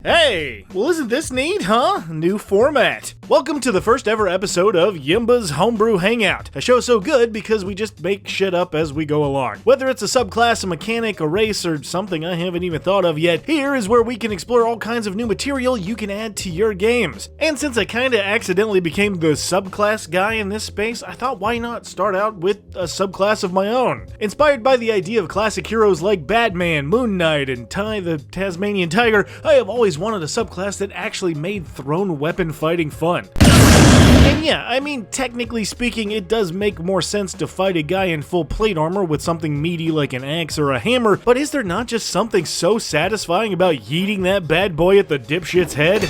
Hey! Well, isn't this neat, huh? New format. Welcome to the first ever episode of YMBA's Homebrew Hangout, a show so good because we just make shit up as we go along. Whether it's a subclass, a mechanic, a race, or something I haven't even thought of yet, here is where we can explore all kinds of new material you can add to your games. And since I kinda accidentally became the subclass guy in this space, I thought why not start out with a subclass of my own. Inspired by the idea of classic heroes like Batman, Moon Knight, and Ty the Tasmanian Tiger, I have always wanted a subclass that actually made thrown weapon fighting fun. And yeah, I mean, technically speaking, it does make more sense to fight a guy in full plate armor with something meaty like an axe or a hammer, but is there not just something so satisfying about yeeting that bad boy at the dipshit's head?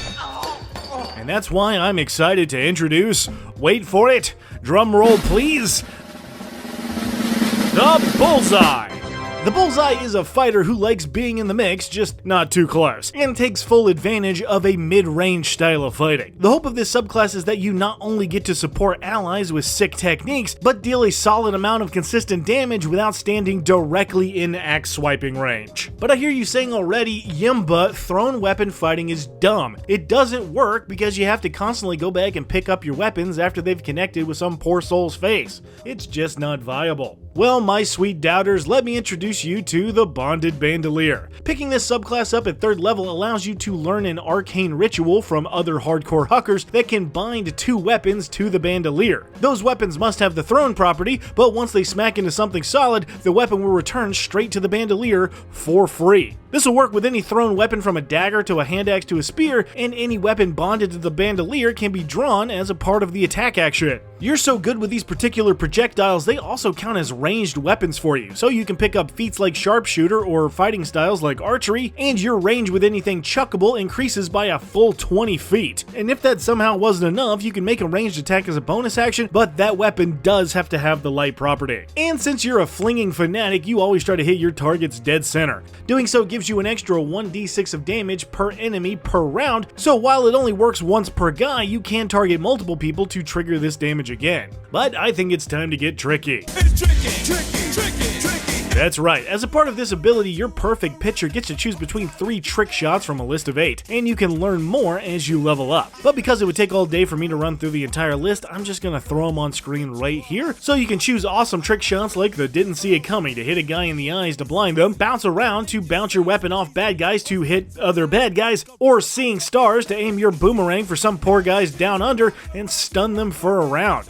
And that's why I'm excited to introduce, wait for it, drum roll please, the Bullseye! The Bullseye is a fighter who likes being in the mix, just not too close, and takes full advantage of a mid-range style of fighting. The hope of this subclass is that you not only get to support allies with sick techniques, but deal a solid amount of consistent damage without standing directly in axe swiping range. But I hear you saying already, YMBA, thrown weapon fighting is dumb. It doesn't work because you have to constantly go back and pick up your weapons after they've connected with some poor soul's face. It's just not viable. Well, my sweet doubters, let me introduce you to the Bonded Bandolier. Picking this subclass up at 3rd level allows you to learn an arcane ritual from other hardcore huckers that can bind 2 weapons to the bandolier. Those weapons must have the thrown property, but once they smack into something solid, the weapon will return straight to the bandolier for free. This will work with any thrown weapon from a dagger to a hand axe to a spear, and any weapon bonded to the bandolier can be drawn as a part of the attack action. You're so good with these particular projectiles, they also count as ranged weapons for you, so you can pick up feats like sharpshooter or fighting styles like archery, and your range with anything chuckable increases by a full 20 feet. And if that somehow wasn't enough, you can make a ranged attack as a bonus action, but that weapon does have to have the light property. And since you're a flinging fanatic, you always try to hit your target's dead center. Doing so gives you an extra 1d6 of damage per enemy per round, so while it only works once per guy, you can target multiple people to trigger this damage again. But I think it's time to get tricky. It's tricky. That's right, as a part of this ability, your perfect pitcher gets to choose between 3 trick shots from a list of 8, and you can learn more as you level up. But because it would take all day for me to run through the entire list, I'm just gonna throw them on screen right here, so you can choose awesome trick shots like the didn't see it coming to hit a guy in the eyes to blind them, bounce around to bounce your weapon off bad guys to hit other bad guys, or seeing stars to aim your boomerang for some poor guys down under and stun them for a round.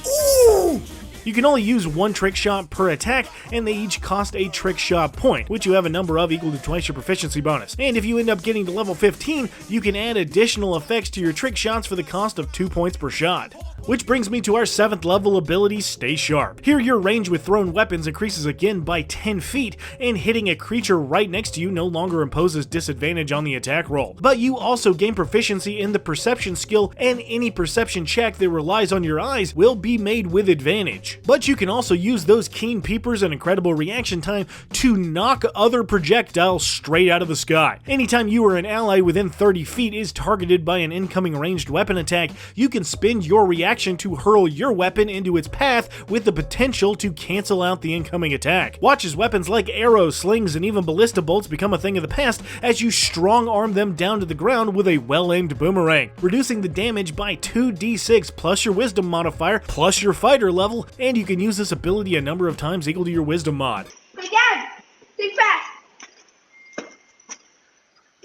Ooh! You can only use 1 trick shot per attack, and they each cost a trick shot point, which you have a number of equal to twice your proficiency bonus. And if you end up getting to level 15, you can add additional effects to your trick shots for the cost of 2 points per shot. Which brings me to our 7th level ability, Stay Sharp. Here your range with thrown weapons increases again by 10 feet, and hitting a creature right next to you no longer imposes disadvantage on the attack roll. But you also gain proficiency in the perception skill, and any perception check that relies on your eyes will be made with advantage. But you can also use those keen peepers and incredible reaction time to knock other projectiles straight out of the sky. Anytime you or an ally within 30 feet is targeted by an incoming ranged weapon attack, you can spend your reaction to hurl your weapon into its path with the potential to cancel out the incoming attack. Watch as weapons like arrows, slings, and even ballista bolts become a thing of the past as you strong arm them down to the ground with a well-aimed boomerang, reducing the damage by 2d6 plus your wisdom modifier plus your fighter level, and you can use this ability a number of times equal to your wisdom mod. Hey Dad, think fast.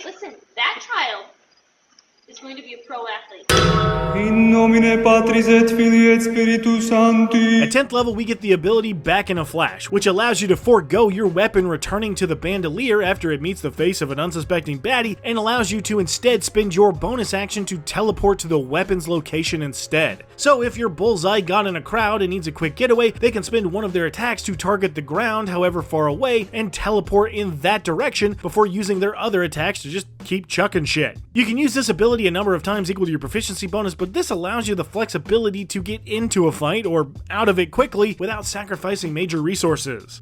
Listen, that child is going to be a pro athlete. In nomine Patris et Filii et Spiritus Sancti. At 10th level, we get the ability Back in a Flash, which allows you to forego your weapon returning to the bandolier after it meets the face of an unsuspecting baddie, and allows you to instead spend your bonus action to teleport to the weapon's location instead. So if your Bullseye got in a crowd and needs a quick getaway, they can spend one of their attacks to target the ground however far away and teleport in that direction before using their other attacks to just keep chucking shit. You can use this ability a number of times equal to your proficiency bonus, but this allows you the flexibility to get into a fight or out of it quickly without sacrificing major resources.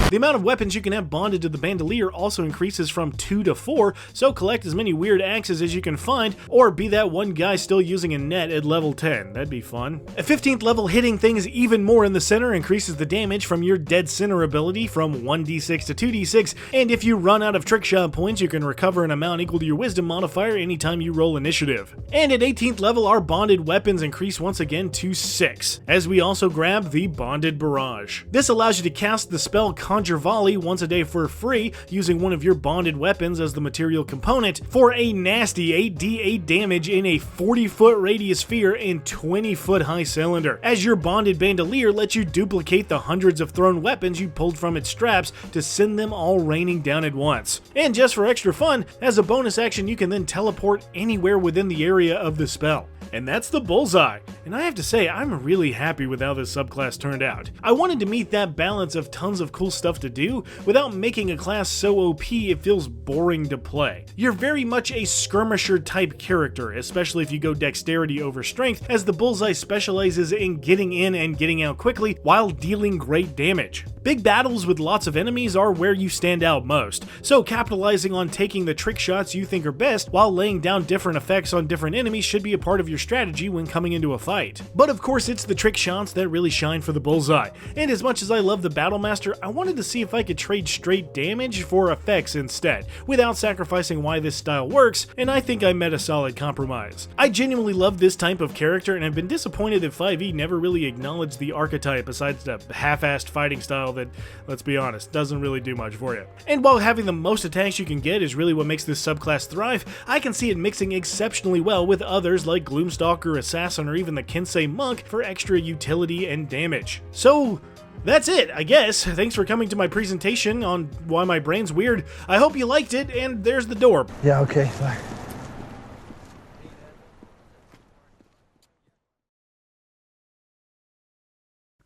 The amount of weapons you can have bonded to the bandolier also increases from 2 to 4, so collect as many weird axes as you can find, or be that one guy still using a net at level 10. That'd be fun. A 15th level hitting things even more in the center increases the damage from your Dead Center ability from 1d6 to 2d6, and if you run out of trickshot points, you can recover an amount equal to your wisdom modifier anytime you roll initiative. And at 18th level, our bonded weapons increase once again to 6, as we also grab the Bonded Barrage. This allows you to cast the spell Conjure Volley once a day for free, using one of your bonded weapons as the material component, for a nasty 8d8 damage in a 40-foot radius sphere and 20-foot high cylinder, as your bonded bandolier lets you duplicate the hundreds of thrown weapons you pulled from its straps to send them all raining down at once. And just for extra fun, as a bonus action you can then teleport anywhere within the area of the spell. And that's the Bullseye. And I have to say, I'm really happy with how this subclass turned out. I wanted to meet that balance of tons of cool stuff to do without making a class so OP it feels boring to play. You're very much a skirmisher type character, especially if you go dexterity over strength, as the Bullseye specializes in getting in and getting out quickly while dealing great damage. Big battles with lots of enemies are where you stand out most, so capitalizing on taking the trick shots you think are best while laying down different effects on different enemies should be a part of your strategy when coming into a fight. But of course, it's the trick shots that really shine for the Bullseye, and as much as I love the Battlemaster, I wanted to see if I could trade straight damage for effects instead, without sacrificing why this style works, and I think I met a solid compromise. I genuinely love this type of character, and have been disappointed that 5e never really acknowledged the archetype besides the half-assed fighting style that, let's be honest, doesn't really do much for you. And while having the most attacks you can get is really what makes this subclass thrive, I can see it mixing exceptionally well with others like Gloomstalker, Assassin, or even the Kensei Monk for extra utility and damage. So that's it, I guess. Thanks for coming to my presentation on why my brain's weird. I hope you liked it, and there's the door. Yeah, okay, bye.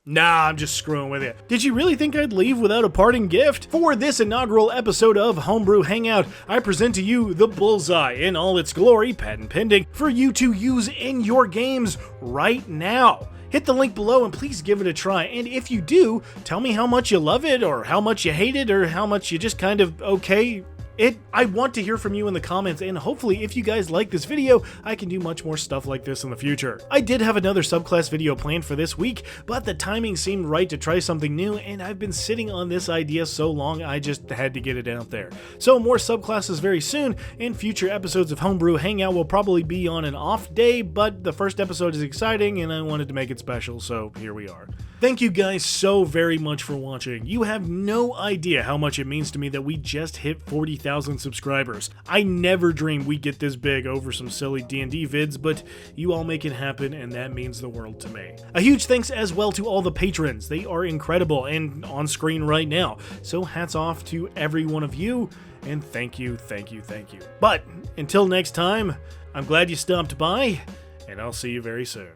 Nah, I'm just screwing with you. Did you really think I'd leave without a parting gift? For this inaugural episode of Homebrew Hangout, I present to you the Bullseye in all its glory, patent pending, for you to use in your games right now. Hit the link below and please give it a try, and if you do, tell me how much you love it, or how much you hate it, or how much you just kind of okay it. I want to hear from you in the comments, and hopefully if you guys like this video, I can do much more stuff like this in the future. I did have another subclass video planned for this week, but the timing seemed right to try something new, and I've been sitting on this idea so long I just had to get it out there. So more subclasses very soon, and future episodes of Homebrew Hangout will probably be on an off day, but the first episode is exciting and I wanted to make it special, so here we are. Thank you guys so very much for watching. You have no idea how much it means to me that we just hit 40,000 subscribers. I never dreamed we'd get this big over some silly D&D vids, but you all make it happen, and that means the world to me. A huge thanks as well to all the patrons. They are incredible and on screen right now. So hats off to every one of you, and thank you, thank you, thank you. But until next time, I'm glad you stopped by, and I'll see you very soon.